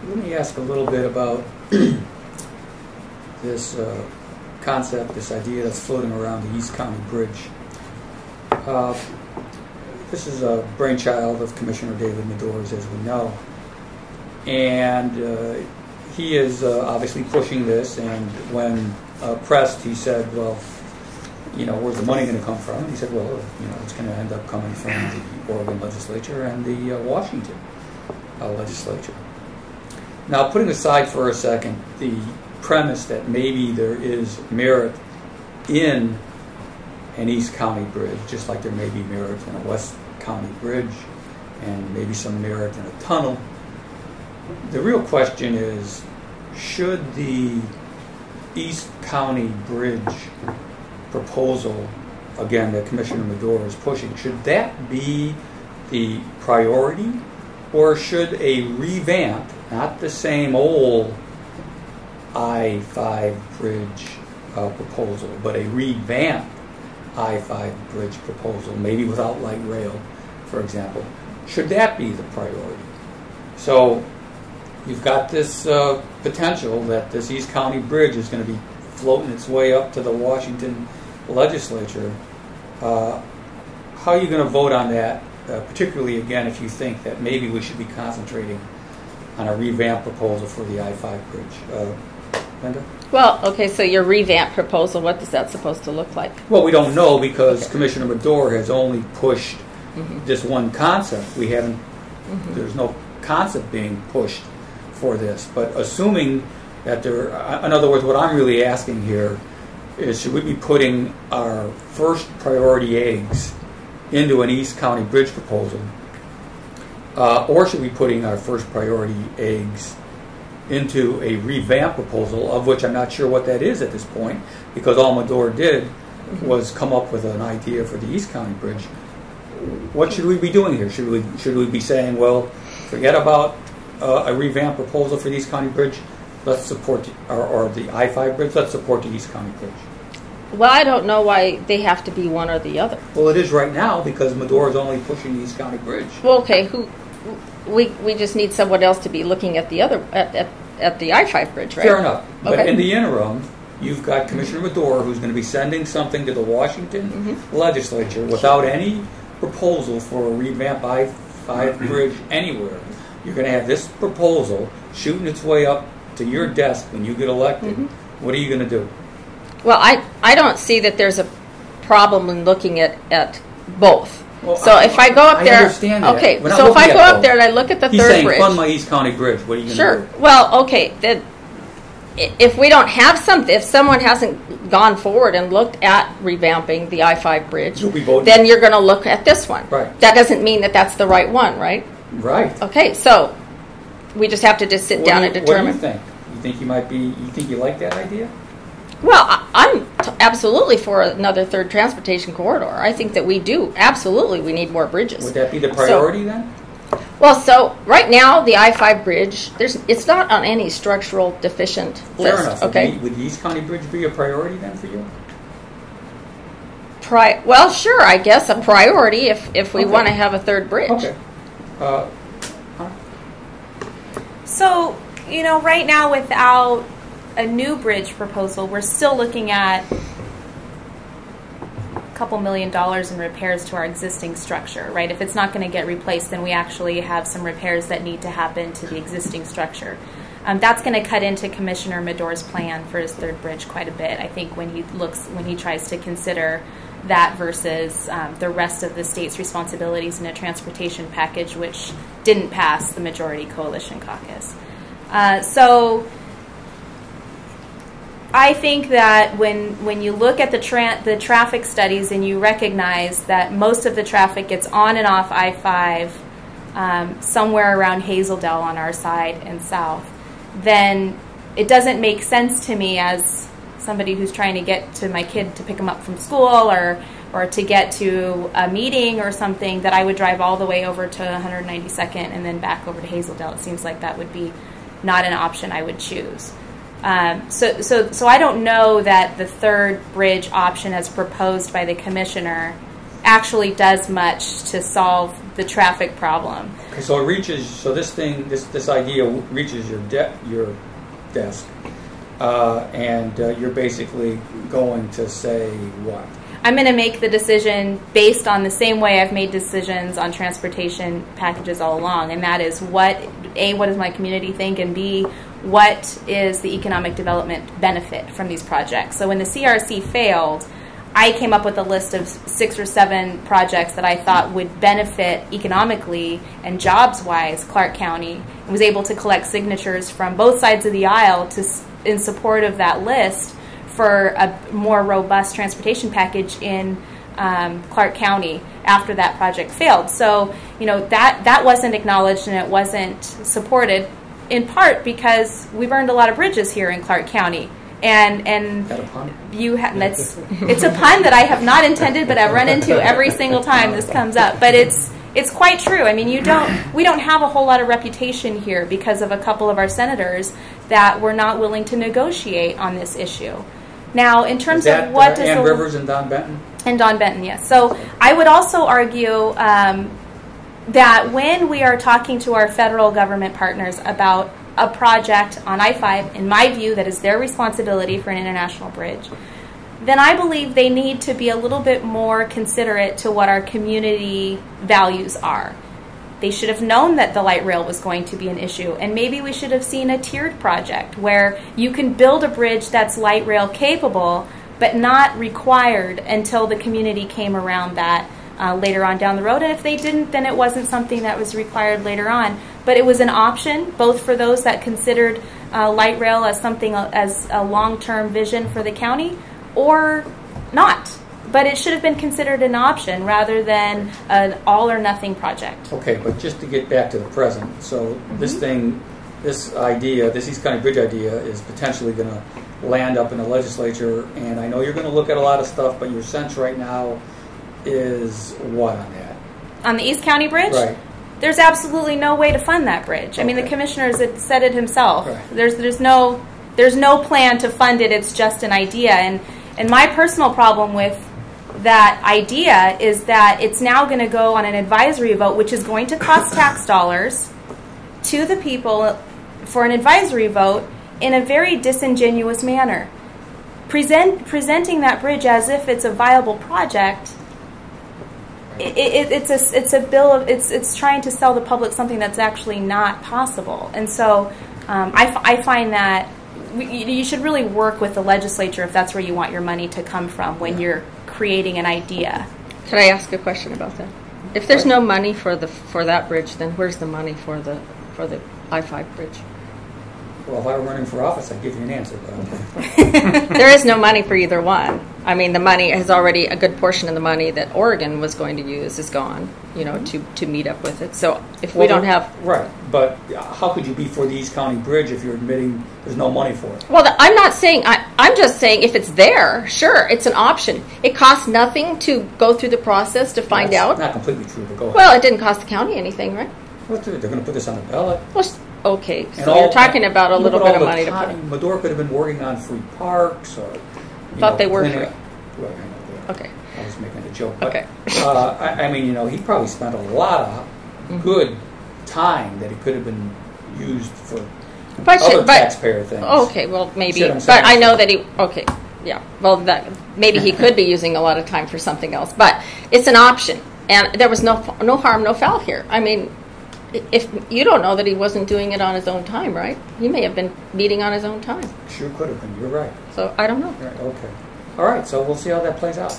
Let me ask a little bit about this concept, this idea that's floating around the East County Bridge. This is a brainchild of Commissioner David Madore's, as we know. And he is obviously pushing this, and when pressed, he said, well, you know, where's the money going to come from? And he said, well, you know, it's going to end up coming from the Oregon legislature and the Washington legislature. Now, putting aside for a second the premise that maybe there is merit in an East County bridge, just like there may be merit in a West County bridge, and maybe some merit in a tunnel, the real question is, should the East County Bridge proposal, again, that Commissioner Madore is pushing, should that be the priority, or should a revamp, not the same old I-5 bridge proposal, but a revamped I-5 bridge proposal, maybe without light rail, for example, should that be the priority? So you've got this potential that this East County Bridge is going to be floating its way up to the Washington legislature. How are you going to vote on that, particularly, again, if you think that maybe we should be concentrating on a revamped proposal for the I-5 bridge? Lynda? Well, okay, so your revamp proposal, what is that supposed to look like? Well, we don't know because Commissioner Madore has only pushed this one concept. We haven't, there's no concept being pushed for this. But assuming that there, in other words, what I'm really asking here is, should we be putting our first priority eggs into an East County Bridge proposal, or should we be putting our first priority eggs into a revamp proposal, of which I'm not sure what that is at this point, because all Madore did was come up with an idea for the East County Bridge. What should we be doing here? Should we be saying, well, forget about a revamp proposal for the East County Bridge, let's support or the I-5 bridge, let's support the East County Bridge? Well, I don't know why they have to be one or the other. Well, it is right now because Madore is only pushing the East County Bridge. Well, okay, we just need someone else to be looking at the other at the I-5 bridge, right? Fair enough. But okay. in the interim, you've got Commissioner Madore who's going to be sending something to the Washington legislature without any proposal for a revamp I-5 bridge anywhere. You're going to have this proposal shooting its way up to your desk when you get elected. What are you going to do? Well, I don't see that there's a problem in looking at both. Well, so if I go up there, I understand that. okay. So if I go up there and I look at the He's third saying, bridge, fund my East County Bridge. What are you going to do? Sure. Well, okay. Then, if we don't have something, if someone hasn't gone forward and looked at revamping the I-5 bridge, then you're going to look at this one. Right. That doesn't mean that that's the right one, right? Right. Okay. So we just have to just sit down and determine. What do you think? You think you might be? You think you like that idea? Well, I'm absolutely for another third transportation corridor. I think that we do. Absolutely, we need more bridges. Would that be the priority then? Well, so right now, the I-5 bridge, it's not on any structural deficient list. Fair enough. Okay? Would the East County Bridge be a priority then for you? Well, sure, I guess a priority if we want to have a third bridge. Okay. So, you know, right now without a new bridge proposal, we're still looking at a couple $1 million in repairs to our existing structure, right? If it's not going to get replaced, then we actually have some repairs that need to happen to the existing structure. That's going to cut into Commissioner Madore's plan for his third bridge quite a bit, I think, when he tries to consider that versus the rest of the state's responsibilities in a transportation package, which didn't pass the majority coalition caucus. So I think that when you look at the traffic studies and you recognize that most of the traffic gets on and off I-5 somewhere around Hazeldale on our side and south, then it doesn't make sense to me as somebody who's trying to get to my kid to pick him up from school or to get to a meeting or something that I would drive all the way over to 192nd and then back over to Hazeldale. It seems like that would be not an option I would choose. So I don't know that the third bridge option as proposed by the commissioner actually does much to solve the traffic problem. Okay, so it reaches. So this idea reaches your desk, and you're basically going to say what? I'm going to make the decision based on the same way I've made decisions on transportation packages all along, and that is what does my community think, and B, what is the economic development benefit from these projects. So when the CRC failed, I came up with a list of 6 or 7 projects that I thought would benefit economically and jobs-wise Clark County, and was able to collect signatures from both sides of the aisle in support of that list for a more robust transportation package in Clark County after that project failed. So, that wasn't acknowledged and it wasn't supported, in part because we burned a lot of bridges here in Clark County. And That a pun? It's a pun that I have not intended, but I've run into every single time this comes up. But it's quite true. I mean, we don't have a whole lot of reputation here because of a couple of our senators that were not willing to negotiate on this issue. Now, in terms of what does Ann Rivers and Don Benton? And Don Benton, yes. So I would also argue that when we are talking to our federal government partners about a project on I-5, in my view, that is their responsibility for an international bridge, then I believe they need to be a little bit more considerate to what our community values are. They should have known that the light rail was going to be an issue, and maybe we should have seen a tiered project where you can build a bridge that's light rail capable, but not required until the community came around that later on down the road. And if they didn't, then it wasn't something that was required later on. But it was an option, both for those that considered light rail as something as a long-term vision for the county, or not. But it should have been considered an option rather than an all-or-nothing project. Okay, but just to get back to the present, so this idea, this East County Bridge idea, is potentially going to land up in the legislature, and I know you're going to look at a lot of stuff, but your sense right now is what on that? On the East County Bridge? Right. There's absolutely no way to fund that bridge. Okay. I mean, the commissioners had said it himself. Right. There's no plan to fund it. It's just an idea. And my personal problem with that idea is that it's now going to go on an advisory vote, which is going to cost tax dollars to the people for an advisory vote in a very disingenuous manner. Presenting that bridge as if it's a viable project, it's a bill of it's trying to sell the public something that's actually not possible. And so I find that you should really work with the legislature if that's where you want your money to come from when you're creating an idea. Can I ask a question about that? If there's no money for that bridge, then where's the money for the I-5 bridge? Well, if I were running for office, I'd give you an answer. But There is no money for either one. I mean, the money has already, a good portion of the money that Oregon was going to use is gone, to meet up with it. So if we don't have... Right, but how could you be for the East County Bridge if you're admitting there's no money for it? Well, I'm not saying, I'm just saying if it's there, sure, it's an option. It costs nothing to go through the process to find out. Not completely true, but go ahead. Well, it didn't cost the county anything, right? Well, they're going to put this on the ballot. Well, okay, so you're talking about a little bit of money to put in. Madore could have been working on free parks or... Thought they were free. Well, I know they are. Okay. I was making a joke. But, Okay. I mean, he probably spent a lot of good time that he could have been used for other taxpayer things. Okay, well, maybe. But I know that okay, yeah. Well, maybe he could be using a lot of time for something else. But it's an option. And there was no harm, no foul here. I mean, if you don't know that he wasn't doing it on his own time, right? He may have been meeting on his own time. Sure could have been. You're right. So I don't know. Right, okay. All right, so we'll see how that plays out.